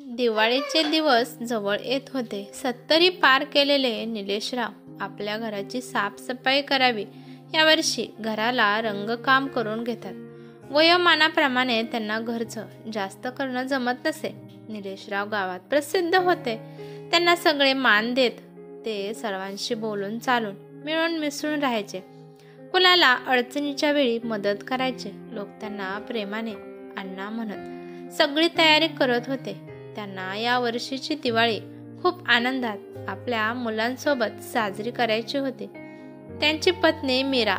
दिवाळीचे दिवस जवळ येत होते. 70 पार केलेले निलेशराव आपल्या घराची साफसफाई करावी यावर्षी घराला रंगकाम करून घेतात. वयोमानाप्रमाणे त्यांना घरचं जास्त करणं जमत नसे. निलेशराव गावात प्रसिद्ध होते. त्यांना सगळे मान देत. ते सर्वांशी बोलून चालून मिळून मिसळून राहायचे. कुणाला अडचणीच्या वेळी मदत करायचे. लोक त्यांना प्रेमाने अण्णा म्हणत. सगळी तयारी करत होते. त्यांना या वर्षीची दिवाळी खूप आनंदात आपल्या मुलांसोबत साजरी करायची होती. त्यांची पत्नी मीरा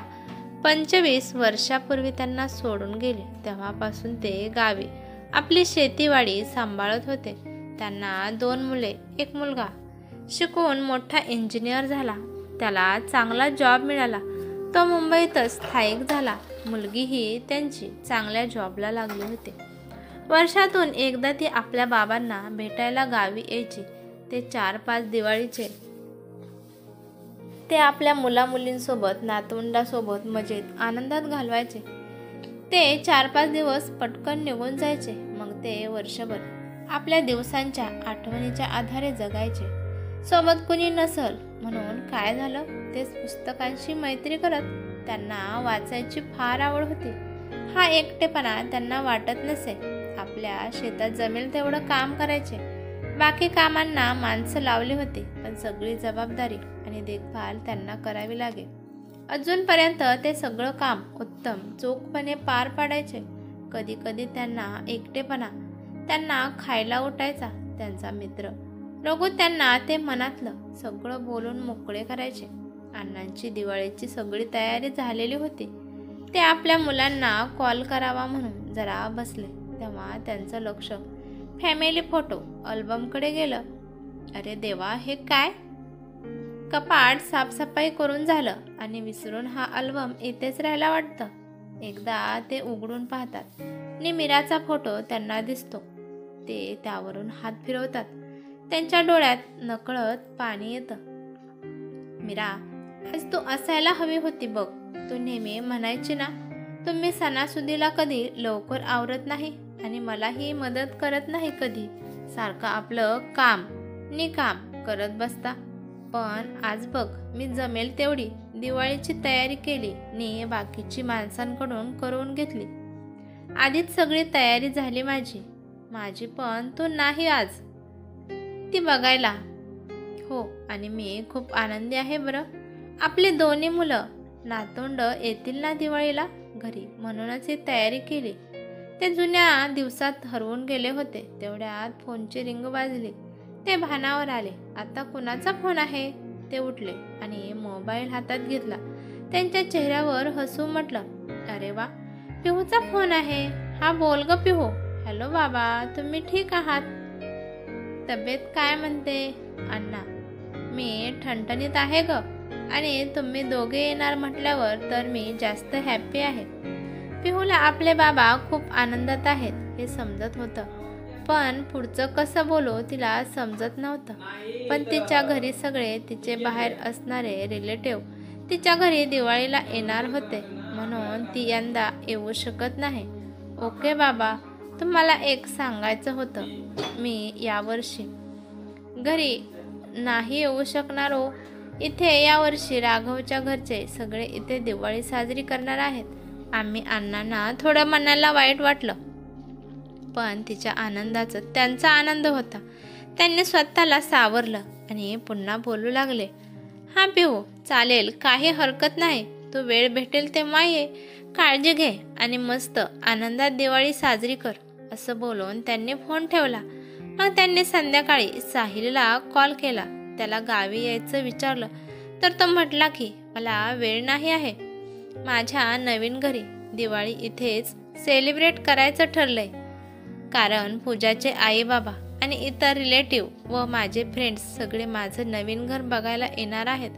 25 वर्षापूर्वी त्यांना सोडून गेली. तेव्हापासून ते गावी आपली शेतीवाडी सांभाळत होते. त्यांना 2 मुले, 1 मुलगा. शिकून मोठा इंजिनियर झाला. त्याला चांगला जॉब मिळाला. तो मुंबईतच स्थायिक झाला. मुलगीही त्यांची चांगल्या जॉबला लागली होती. वर्षातून एकदा ती आपल्या बाबांना भेटायला गावी यायची. ते 4-5 दिवाळीचे ते आपल्या मुलामुलींसोबत, नातवंडासोबत मजेत आनंदात घालवायचे. ते 4-5 दिवस पटकन निघून जायचे. मग ते वर्षभर आपल्या दिवसांच्या आठवणीच्या आधारे जगायचे. सोबत कुणी नसल म्हणून काय झालं तेच पुस्तकांशी मैत्री करत. त्यांना वाचायची फार आवड होती. हा एकटेपणा त्यांना वाटत नसे. आपल्या शेतात जमेल तेवढं काम करायचे. बाकी कामांना माणसं लावली होती, पण सगळी जबाबदारी आणि देखभाल त्यांना करावी लागे. अजूनपर्यंत ते सगळं काम उत्तम चोखपणे पार पाडायचे. कधी कधी त्यांना एकटेपणा त्यांना खायला उठायचा. त्यांचा मित्र रघु त्यांना ते मनातलं सगळं बोलून मोकळे करायचे. अण्णांची दिवाळीची सगळी तयारी झालेली होती. ते आपल्या मुलांना कॉल करावा म्हणून जरा बसले, तेव्हा त्यांचं लक्ष फॅमिली फोटो अल्बमकडे गेलं. अरे देवा, हे काय? कपाट साफसफाई करून झालं आणि विसरून हा अल्बम इथेच राहायला वाटतं. एकदा ते उघडून पाहतात आणि मीराचा फोटो त्यांना दिसतो. ते त्यावरून हात फिरवतात. त्यांच्या डोळ्यात नकळत पाणी येतं. मीरा, आज तू असायला हवी होती बघ. तू नेहमी म्हणायची ना, तुम्ही सणासुदीला कधी लवकर आवरत नाही आणि मलाही मदत करत नाही. कधी सारखं आपलं काम करत बसता. पण आज बघ, मी जमेल तेवढी दिवाळीची तयारी केली आणि बाकीची माणसांकडून करून घेतली. आधीच सगळी तयारी झाली माझी पण तू नाही आज ती बघायला. हो, आणि मी खूप आनंदी आहे बरं. आपली 2 मुलं नातवंड येतील ना दिवाळीला घरी, म्हणूनच ही तयारी केली. ते जुन्या दिवसात हरवून गेले होते. तेवढ्यात फोनची रिंग वाजली. ते भानावर आले. आता कुणाचा फोन आहे? ते उठले आणि मोबाईल हातात घेतला. त्यांच्या चेहऱ्यावर हसू म्हटलं, अरे वा, पिहूचा फोन आहे. हा, बोल ग पिहू. हॅलो बाबा, तुम्ही ठीक आहात? तब्येत काय म्हणते? अण्णा, मी ठणठणीत आहे ग, आणि तुम्ही दोघे येणार म्हटल्यावर तर मी जास्त हॅप्पी आहे. पिहूला आपले बाबा खूप आनंदात आहेत हे समजत होतं, पण पुढचं कसं बोलू तिला समजत नव्हतं. पण तिच्या घरी सगळे तिचे बाहेर असणारे रिलेटिव्ह तिच्या घरी दिवाळीला येणार होते, म्हणून ती यंदा येऊ शकत नाही. ओके बाबा, तुम्हाला एक सांगायचं होतं. मी यावर्षी घरी नाही येऊ शकणार हो. इथे यावर्षी राघवच्या घरचे सगळे इथे दिवाळी साजरी करणार आहेत. आम्ही अण्णांना थोडं मनाला वाईट वाटलं, पण तिच्या आनंदाचं त्यांचा आनंद होता. त्यांनी स्वतःला सावरलं आणि पुन्हा बोलू लागले. हा पिहू, चालेल, काही हरकत नाही. तू वेळ भेटेल तेव्हा ये. काळजी घे आणि मस्त आनंदात दिवाळी साजरी कर. असं बोलून त्यांनी फोन ठेवला. मग त्यांनी संध्याकाळी साहिलला कॉल केला. त्याला गावी यायचं विचारलं तर तो म्हटला की मला वेळ नाही आहे. माझ्या नवीन घरी दिवाळी इथेच सेलिब्रेट करायचं ठरलंय, कारण पूजाचे आई बाबा आणि इतर रिलेटिव्ह व माझे फ्रेंड्स सगळे माझं नवीन घर बघायला येणार आहेत.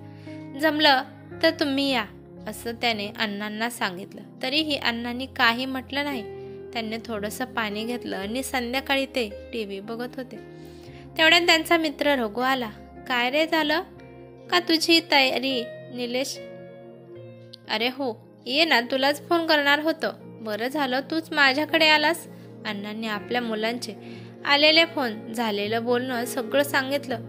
जमलं तर तुम्ही या, असं त्याने अण्णांना सांगितलं. तरीही अण्णांनी काही म्हटलं नाही. त्यांनी थोडंसं पाणी घेतलं आणि संध्याकाळी ते TV बघत होते. तेवढ्यात त्यांचा मित्र रघु आला. काय रे, झालं का तुझी तयारी निलेश? अरे हो, ये ना, तुलाच फोन करणार होतं. बरं झालं तूच माझ्याकडे आलास. अण्णांनी आपल्या मुलांचे आलेले फोन, झालेलं बोलणं सगळं सांगितलं.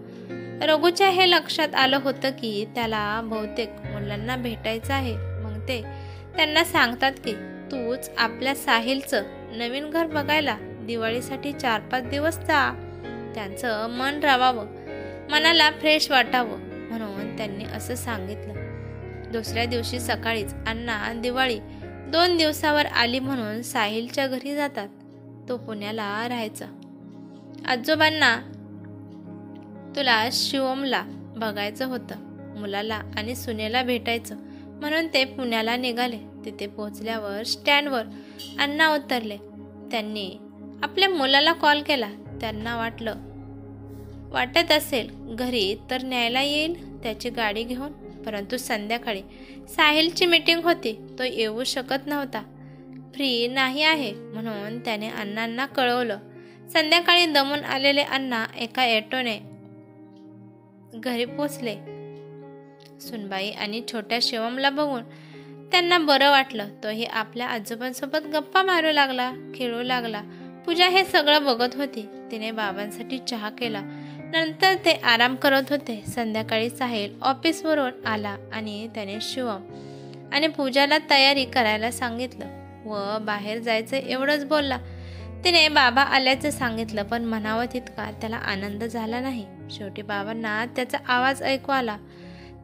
रघुच्या हे लक्षात आलं होतं की त्याला बहुतेक मुलांना भेटायचं आहे. मग ते त्यांना सांगतात की तूच आपल्या साहिलचं नवीन घर बघायला दिवाळीसाठी 4-5 दिवस जा. त्यांचं मन राहावं, मनाला फ्रेश वाटावं म्हणून त्यांनी असं सांगितलं. दुसऱ्या दिवशी सकाळीच अण्णा दिवाळी 2 दिवसावर आली म्हणून साहिलच्या घरी जातात. तो पुण्याला राहायचा. आजोबांना तुला शिवमला बघायचं होतं, मुलाला आणि सुनेला भेटायचं म्हणून ते पुण्याला निघाले. तिथे पोहोचल्यावर स्टँडवर अण्णा उतरले. त्यांनी आपल्या मुलाला कॉल केला. त्यांना वाटत असेल घरी तर न्यायला येईल त्याची गाडी घेऊन, परंतु संध्याकाळी साहिलची मीटिंग होती, तो येऊ शकत नव्हता, फ्री नाही आहे म्हणून त्याने अण्णांना कळवलं. संध्याकाळी दमून आलेले अण्णा एका ॲटोने घरी पोचले. सुनबाई आणि छोट्या शिवमला बघून त्यांना बरं वाटलं. तोही आपल्या आजोबांसोबत गप्पा मारू लागला, खेळू लागला. पूजा हे सगळं बघत होती. तिने बाबांसाठी चहा केला. नंतर ते आराम करत होते. संध्याकाळी साहिल ऑफिसवरून आला आणि त्याने शिवम आणि पूजाला तयारी करायला सांगितलं व बाहेर जायचं एवढंच बोलला. तिने बाबा आल्याचं सांगितलं, पण म्हणावं तितका त्याला आनंद झाला नाही. शेवटी बाबांना त्याचा आवाज ऐकू आला.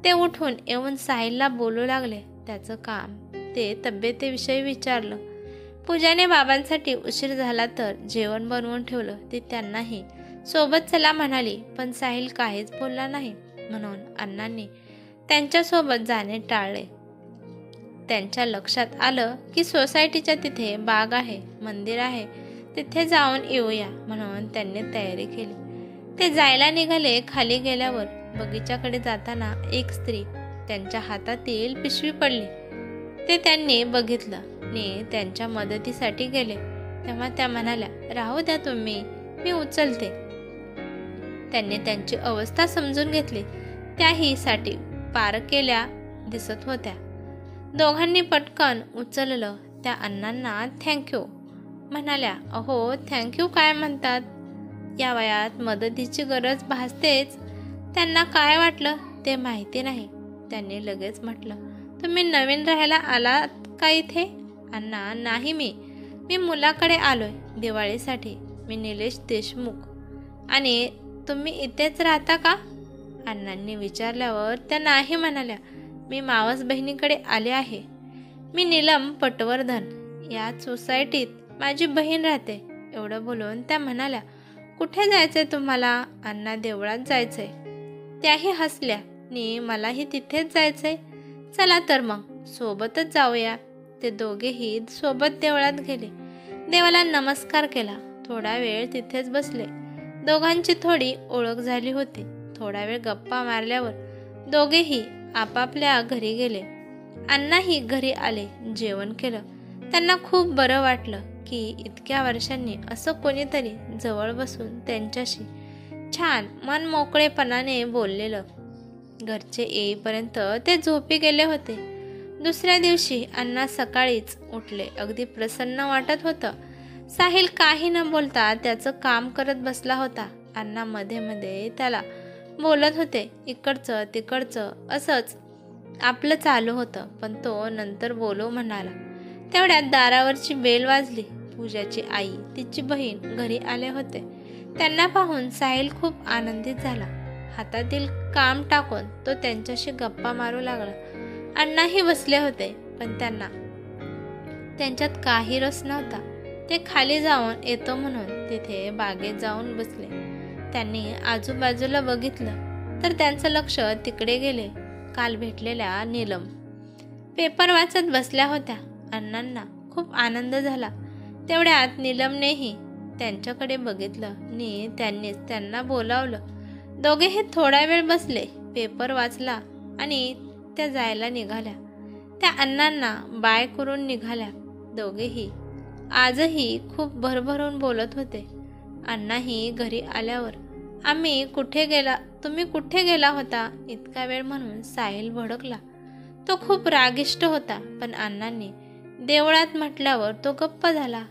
ते उठून येऊन साहिलला बोलू लागले. त्याचं काम, ते तब्येतीविषयी विचारलं. पूजाने बाबांसाठी उशीर झाला तर जेवण बनवून ठेवलं. ती त्यांनाही सोबत चला म्हणाली, पण साहिल काहीच बोलला नाही म्हणून अण्णांनी त्यांच्यासोबत जाणे टाळले. त्यांच्या लक्षात आलं की सोसायटीच्या तिथे बाग आहे, मंदिर आहे, तिथे जाऊन येऊया म्हणून त्यांनी तयारी केली. ते जायला निघाले. खाली गेल्यावर बगीच्याकडे जाताना एक स्त्री त्यांच्या हातातील पिशवी पडली. ते त्यांनी बघितलं आणि त्यांच्या मदतीसाठी गेले. तेव्हा त्या म्हणाल्या, राहू द्या तुम्ही, मी उचलते. त्यांनी त्यांची अवस्था समजून घेतली. त्याही साठी पार केल्या दिसत होत्या. दोघांनी पटकन उचललं. त्या अण्णांना थँक्यू म्हणाल्या. अहो थँक्यू काय म्हणतात, या वयात मदतीची गरज भासतेच. त्यांना काय वाटलं ते माहिती नाही. त्यांनी लगेच म्हटलं, तुम्ही नवीन राहायला आलात का इथे? अण्णा, नाही, मी मुलाकडे आलोय दिवाळीसाठी. मी निलेश देशमुख. आणि तुम्ही इथेच राहता का? अण्णांनी विचारल्यावर त्या नाही म्हणाल्या. मी मावस बहिणीकडे आले आहे. मी नीलम पटवर्धन, या सोसायटीत माझी बहीण राहते. एवढं बोलून त्या म्हणाल्या, कुठे जायचंय तुम्हाला? अण्णा, देवळात जायचंय. त्याही हसल्या आणि मलाही तिथेच जायचंय. चला तर मग सोबतच जाऊया. ते दोघेही सोबत देवळात गेले. देवाला नमस्कार केला. थोडा वेळ तिथेच बसले. दोघांची थोडी ओळख झाली होती. थोडा वेळ गप्पा मारल्यावर दोघेही आपापल्या घरी गेले. अण्णाही घरी आले, जेवण केलं. त्यांना खूप बरं वाटलं की इतक्या वर्षांनी असं कोणीतरी जवळ बसून त्यांच्याशी छान मन मोकळेपणाने बोललेलं. घरचे येईपर्यंत ते झोपी गेले होते. दुसऱ्या दिवशी अण्णा सकाळीच उठले. अगदी प्रसन्न वाटत होतं. साहिल काही न बोलता त्याचं काम करत बसला होता. अण्णा मध्ये मध्ये त्याला बोलत होते. इकडचं तिकडचं असंच आपलं चालू होतं, पण तो नंतर बोलू म्हणाला. तेवढ्यात दारावरची बेल वाजली. पूजाची आई, तिची बहीण घरी आले होते. त्यांना पाहून साहिल खूप आनंदित झाला. हातातील काम टाकून तो त्यांच्याशी गप्पा मारू लागला. अण्णाही बसले होते, पण त्यांना त्यांच्यात काही रस नव्हता. ते खाली जाऊन येतो म्हणून तिथे बागेत जाऊन बसले. त्यांनी आजूबाजूला बघितलं तर त्यांचं लक्ष तिकडे गेले. काल भेटलेल्या नीलम पेपर वाचत बसल्या होत्या. अण्णांना खूप आनंद झाला. तेवढ्यात नीलमनेही त्यांच्याकडे बघितलं आणि त्यांनीच त्यांना बोलावलं. दोघेही थोडा वेळ बसले, पेपर वाचला आणि त्या जायला निघाल्या. त्या अण्णांना बाय करून निघाल्या. दोघेही आजही खूप भरभरून बोलत होते. अण्णाही घरी आल्यावर, तुम्ही कुठे गेला होता इतका वेळ म्हणून साहिल भडकला. तो खूप रागिष्ट होता, पण अण्णांनी देवळात म्हटल्यावर तो गप्प झाला.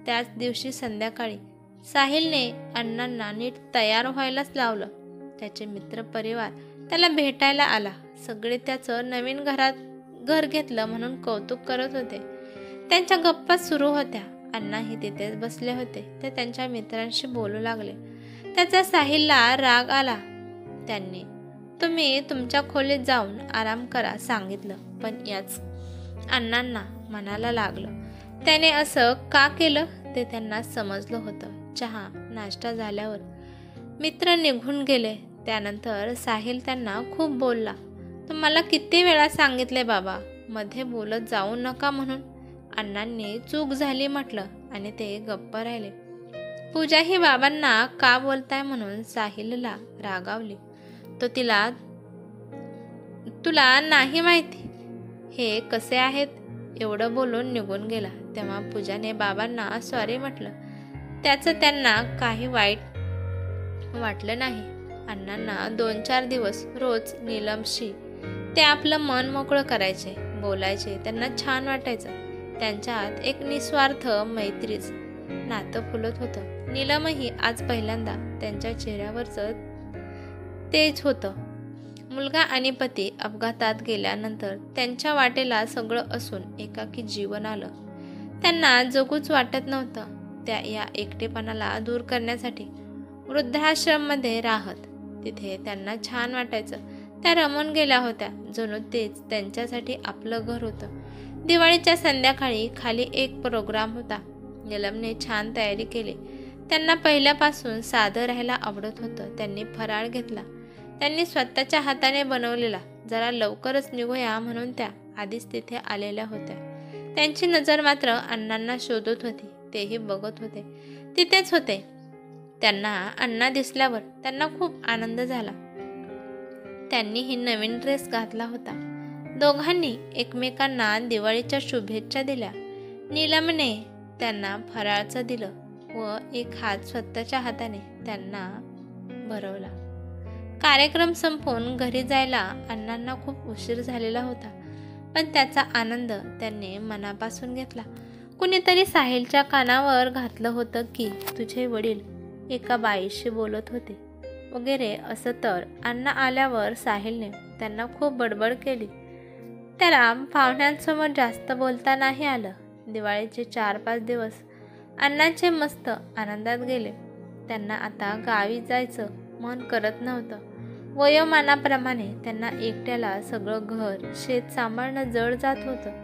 त्याच दिवशी संध्याकाळी साहिलने अण्णांना नीट तयार व्हायलाच लावलं. त्याचे मित्र परिवार त्याला भेटायला आला. सगळे त्याचं नवीन घर घेतलं म्हणून कौतुक करत होते. त्यांच्या गप्पा सुरू होत्या. अण्णाही तिथेच बसले होते. ते त्यांच्या मित्रांशी बोलू लागले. त्याचा साहिलला राग आला. त्यांनी तुम्ही तुमच्या खोलीत जाऊन आराम करा सांगितलं. पण याच अण्णांना मनाला लागलं. त्याने असं का केलं ते त्यांना समजलं होतं. चहा नाश्ता झाल्यावर मित्र निघून गेले. त्यानंतर साहिल त्यांना खूप बोलला. तुम्हाला किती वेळा सांगितले बाबा, मध्ये बोलत जाऊ नका म्हणून. अण्णांनी चूक झाली म्हटलं आणि ते गप्प राहिले. पूजा ही बाबांना का बोलताय म्हणून साहिलला रागावली. तो तुला नाही माहिती हे कसे आहेत एवढं बोलून निघून गेला. तेव्हा पूजाने बाबांना सॉरी म्हटलं. त्याचं त्यांना काही वाईट वाटलं नाही. अण्णांना 2-4 दिवस रोज नीलमशी ते आपलं मन मोकळं करायचे, बोलायचे. त्यांना छान वाटायचं. त्यांच्यात एक निस्वार्थ मैत्रीच नातं फुलत होतं. नीलमही आज पहिल्यांदा त्यांच्या चेहऱ्यावरचं तेच होतं. मुलगा आणि पती अपघातात गेल्यानंतर त्यांच्या वाटेला सगळं असून एकाकी जीवन आलं. त्यांना जगूच वाटत नव्हतं. त्या या एकटेपणाला दूर करण्यासाठी वृद्धाश्रममध्ये राहत. तिथे त्यांना छान वाटायचं. त्या रमून गेल्या होत्या. जणू तेच त्यांच्यासाठी आपलं घर होतं. दिवाळीच्या संध्याकाळी खाली एक प्रोग्राम होता. नीलमने छान तयारी केली. त्यांना पहिल्यापासून साधं राहायला आवडत होतं. त्यांनी फराळ घेतला. त्यांनी स्वतःच्या हाताने बनवलेला. जरा लवकरच निघूया म्हणून त्या आधीच तिथे आलेल्या होत्या. त्यांची नजर मात्र अण्णांना शोधत होती. तेही बघत होते. तिथेच होते. त्यांना अण्णा दिसल्यावर त्यांना खूप आनंद झाला. त्यांनीही नवीन ड्रेस घातला होता. दोघांनी एकमेकांना दिवाळीच्या शुभेच्छा दिल्या. नीलमने त्यांना फराळचं दिलं व एक हात स्वतःच्या हाताने त्यांना भरवला. कार्यक्रम संपवून घरी जायला अण्णांना खूप उशीर झालेला होता. पण त्याचा आनंद त्यांनी मनापासून घेतला. कुणीतरी साहिलच्या कानावर घातलं होतं की तुझे वडील एका बाईशी बोलत होते वगैरे असं. तर अण्णा आल्यावर साहिलने त्यांना खूप बडबड केली. त्याला पाहुण्यांसमोर जास्त बोलता नाही आलं. दिवाळीचे 4-5 दिवस अण्णांचे मस्त आनंदात गेले. त्यांना आता गावी जायचं मन करत नव्हतं. वयोमानाप्रमाणे त्यांना एकट्याला सगळं घर शेत सांभाळणं जड जात होतं.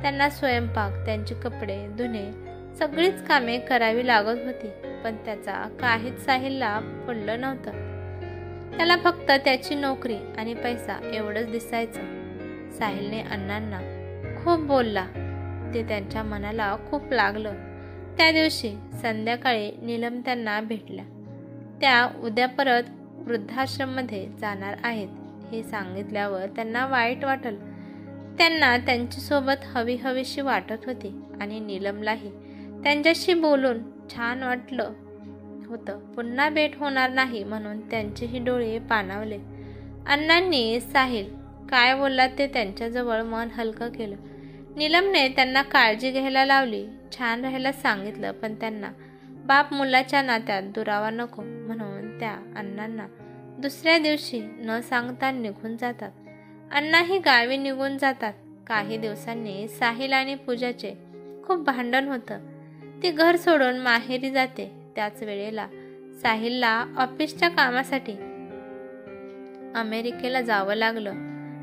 त्यांना स्वयंपाक, त्यांचे कपडे धुणे सगळीच कामे करावी लागत होती. पण त्याचा काहीच साहिलला पडलं नव्हतं. त्याला फक्त त्याची नोकरी आणि पैसा एवढंच दिसायचं. साहिलने अण्णांना खूप बोलला. ते त्यांच्या मनाला खूप लागलं. त्या दिवशी संध्याकाळी नीलम त्यांना भेटल्या. त्या उद्या परत वृद्धाश्रममध्ये जाणार आहेत हे सांगितल्यावर त्यांना वाईट वाटलं. त्यांना त्यांच्यासोबत हवीशी वाटत होती आणि नीलमलाही त्यांच्याशी बोलून छान वाटलं होतं. पुन्हा भेट होणार नाही म्हणून त्यांचेही डोळे पाणावले. अण्णांनी साहिल काय बोलला ते त्यांच्याजवळ मन हलकं केलं. नीलमने त्यांना काळजी घ्यायला लावली. छान राहायला सांगितलं. पण त्यांना बाप मुलाच्या नात्यात दुरावा नको म्हणून त्या अण्णांना दुसऱ्या दिवशी न सांगता निघून जातात. अण्णाही गावी निघून जातात. काही दिवसांनी साहिल आणि पूजाचे खूप भांडण होतं. ती घर सोडून माहेरी जाते. त्याच वेळेला साहिलला ऑफिसच्या कामासाठी अमेरिकेला जावं लागलं.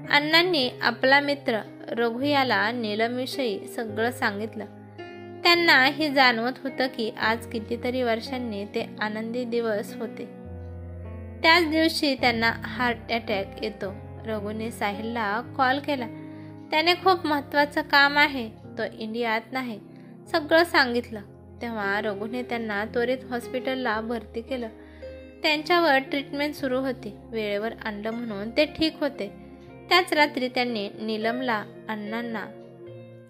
अण्णांनी आपला मित्र रघु याला नीलमविषयी सगळं सांगितलं. त्यांना हे जाणवत होतं की आज कितीतरी वर्षांनी ते आनंदी दिवस होते. त्याच दिवशी त्यांना हार्ट अटॅक येतो. रघुने साहिलला कॉल केला. त्याने खूप महत्त्वाचं काम आहे, तो इंडियात नाही, सगळं सांगितलं. तेव्हा रघुने त्यांना त्वरित हॉस्पिटलला भरती केलं. त्यांच्यावर ट्रीटमेंट सुरू होती. वेळेवर आणलं म्हणून ते ठीक होते. त्याच रात्री त्यांनी नीलमला अण्णांना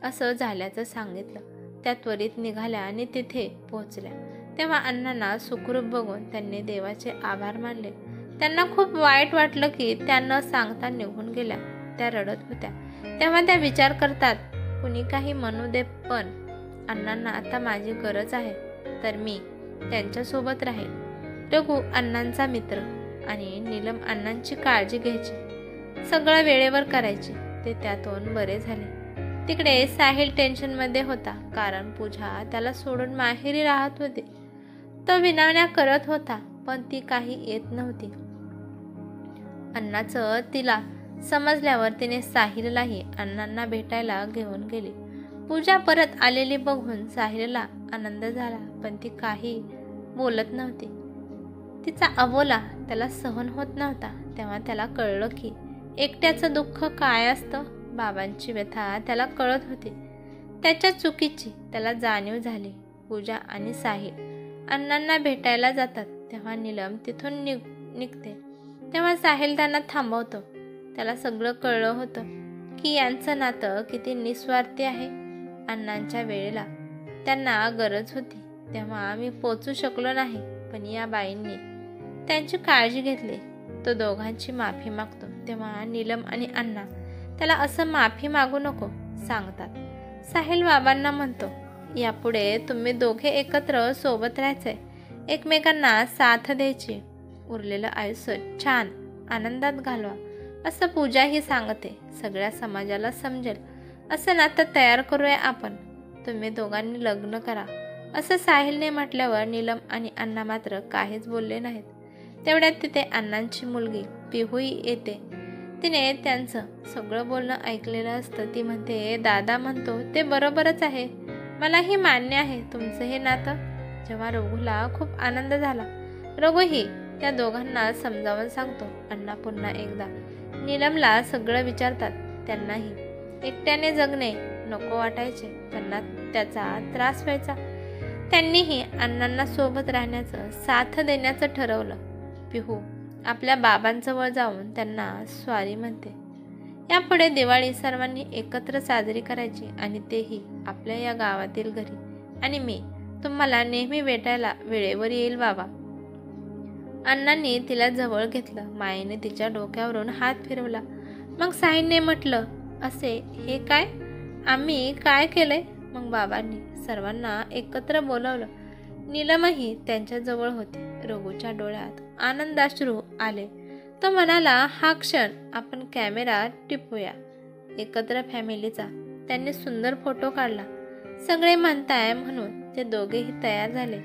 असं झाल्याचं सांगितलं. त्या त्वरित निघाल्या आणि तिथे पोहोचल्या. तेव्हा अण्णांना सुखरूप बघून त्यांनी देवाचे आभार मानले. त्यांना खूप वाईट वाटलं की त्या न सांगता निघून गेल्या. त्या रडत होत्या. तेव्हा त्या विचार करतात, कुणी काही म्हणू दे पण अण्णांना आता माझी गरज आहे, तर मी त्यांच्यासोबत राहील. रघु अण्णांचा मित्र आणि नीलम अण्णांची काळजी घ्यायची, सगळं वेळेवर करायची. ते त्यातून बरे झाले. तिकडे साहिल टेन्शनमध्ये होता, कारण पूजा त्याला सोडून माहेरी राहत होती. तो विनवण्या करत होता, पण ती काही येत नव्हती. अण्णाचं तिला समजल्यावर तिने साहिललाही अण्णांना भेटायला घेऊन गेली. पूजा परत आलेली बघून साहिलला आनंद झाला, पण ती काही बोलत नव्हती. तिचा अबोला त्याला सहन होत नव्हता. तेव्हा त्याला कळलं की एकट्याचं दुःख काय असतं. बाबांची व्यथा त्याला कळत होती. त्याच्या चुकीची त्याला जाणीव झाली. पूजा आणि साहिल अण्णांना भेटायला जातात, तेव्हा नीलम तिथून निघते. तेव्हा साहिल त्यांना थांबवतो. त्याला सगळं कळलं होतं की यांचं नातं किती निस्वार्थी आहे. अण्णांच्या वेळेला त्यांना गरज होती, तेव्हा मी पोचू शकलो नाही, पण या बाईंनी त्यांची काळजी घेतली. तो दोघांची माफी मागतो. तेव्हा नीलम आणि अण्णा त्याला असं माफी मागू नको सांगतात. साहिल बाबांना म्हणतो, यापुढे तुम्ही दोघे एकत्र सोबत राहायचंय, एकमेकांना साथ द्यायची, उरलेलं आयुष्य छान आनंदात घालवा, असं पूजाही सांगते. सगळ्या समाजाला समजेल असं नातं तयार करूया आपण, तुम्ही दोघांनी लग्न करा, असं साहिलने म्हटल्यावर नीलम आणि अण्णा मात्र काहीच बोलले नाहीत. तेवढ्यात तिथे अण्णांची मुलगी पिहूही येते. तिने त्यांचं सगळं बोलणं ऐकलेलं असतं. ती म्हणते, दादा म्हणतो ते बरोबरच आहे, मलाही मान्य आहे तुमचं हे नातं. जेव्हा रघुला खूप आनंद झाला. रघुही त्या दोघांना समजावून सांगतो. अण्णा पुन्हा एकदा नीलमला सगळं विचारतात. त्यांनाही एकट्याने जगणे नको वाटायचे, त्यांना त्याचा त्रास व्हायचा. त्यांनीही अण्णांना सोबत राहण्याचं, साथ देण्याचं ठरवलं. पिहू आपल्या बाबांजवळ जाऊन त्यांना स्वारी म्हणते. यापुढे दिवाळी सर्वांनी एकत्र साजरी करायची, आणि तेही आपल्या या गावातील घरी. आणि मी तुम्हाला नेहमी भेटायला वेळेवर येईल बाबा. अण्णांनी तिला जवळ घेतलं. मायेने तिच्या डोक्यावरून हात फिरवला. मग साहिलने म्हटलं, असे हे काय, आम्ही काय केलंय? मग बाबांनी सर्वांना एकत्र बोलावलं. नीलमही त्यांच्याजवळ होती. रघुच्या डोळ्यात आनंदाश्रू आले. तो म्हणाला, हा क्षण आपण कॅमेरा टिपूया एकत्र फॅमिलीचा. त्यांनी सुंदर फोटो काढला. सगळे म्हणताय म्हणून ते दोघेही तयार झाले.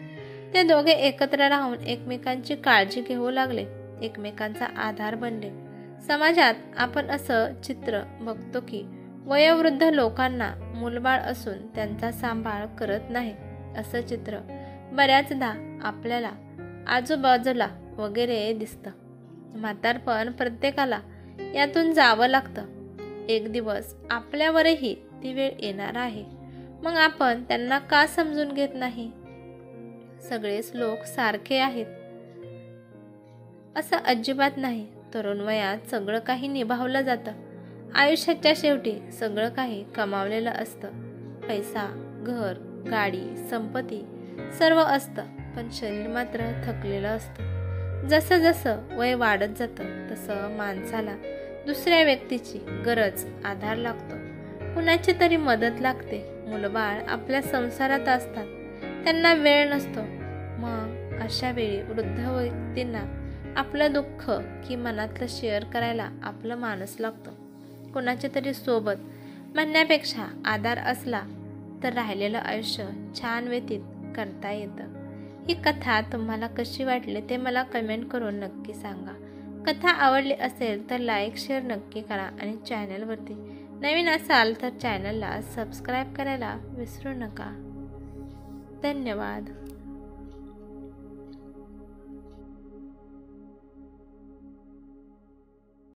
ते दोघे एकत्र राहून एकमेकांची काळजी घेऊ लागले, एकमेकांचा आधार बनले. समाजात आपण असं चित्र बघतो की वयोवृद्ध लोकांना मूलबाळ असून त्यांचा सांभाळ करत नाही. असं चित्र बऱ्याचदा आपल्याला आजूबाजूला वगैरे दिसतं. म्हातारपण प्रत्येकाला यातून जावं लागतं. एक दिवस आपल्यावरही ती वेळ येणार आहे. मग आपण त्यांना का समजून घेत नाही? सगळेच लोक सारखे आहेत असं अजिबात नाही. तरुण वयात सगळं काही निभावलं जातं. आयुष्याच्या शेवटी सगळं काही कमावलेलं असतं. पैसा, घर, गाडी, संपत्ती सर्व असतं, पण शरीर मात्र थकलेलं असतं. जसं जसं वय वाढत जातं तसं माणसाला दुसऱ्या व्यक्तीची गरज, आधार लागतो. कुणाची तरी मदत लागते. मुलबाळ आपल्या संसारात असतात, त्यांना वेळ नसतो. मग अशा वेळी वृद्ध व्यक्तींना आपलं दुःख की मनातलं शेअर करायला आपलं माणूस लागतो. कुणाची तरी सोबत म्हणण्यापेक्षा आधार असला तर राहिलेलं आयुष्य छान व्यतीत करता येतं. ही कथा तुम्हाला कशी वाटली ते मला कमेंट करून नक्की सांगा. कथा आवडली असेल तर लाईक शेअर नक्की करा, आणि चॅनलवरती नवीन असाल तर चॅनलला सबस्क्राईब करायला विसरू नका. धन्यवाद.